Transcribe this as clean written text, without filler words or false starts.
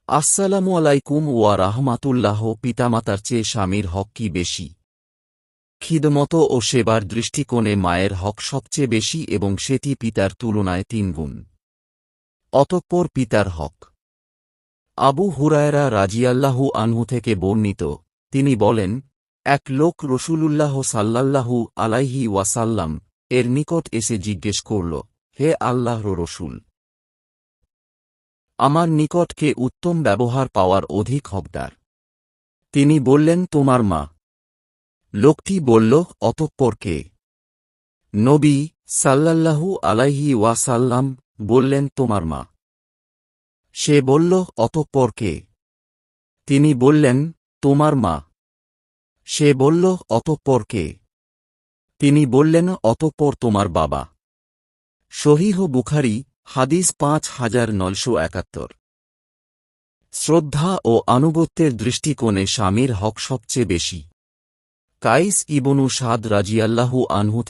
আসসালামু আলাইকুম ওয়া রাহমাতুল্লাহ। পিতামাতার চেয়ে স্বামীর হক কি বেশি? খিদমত ও সেবার দৃষ্টিকোণে মায়ের হক সবচেয়ে বেশি এবং সেটি পিতার তুলনায় ৩ গুণ। অতঃপর পিতার হক। আবু হুরায়রা রাজিয়াল্লাহু আনহু থেকে বর্ণিত, তিনি বলেন, এক লোক রসূলুল্লাহ সাল্লাল্লাহু আলাইহি ওয়াসাল্লাম এর নিকট এসে জিজ্ঞেস করল, হে আল্লাহর রসূল, আমার নিকট কে উত্তম ব্যবহার পাওয়ার অধিক হকদার? তিনি বললেন, তোমার মা। লোকটি বলল, অতঃপর কে? নবী সাল্লাল্লাহু আলাইহি ওয়াসাল্লাম বললেন, তোমার মা। সে বলল, অতঃপর কে? তিনি বললেন, তোমার মা। সে বলল, অতঃপর কে? তিনি বললেন, অতঃপর তোমার বাবা। সহিহ বুখারী, হাদিস ৫৯৭১। শ্রদ্ধা ও আনুগত্যের দৃষ্টিকোণে স্বামীর হক সবচেয়ে বেশি। কাইস ইবনু সাদ রাজিয়াল্লাহু আনহু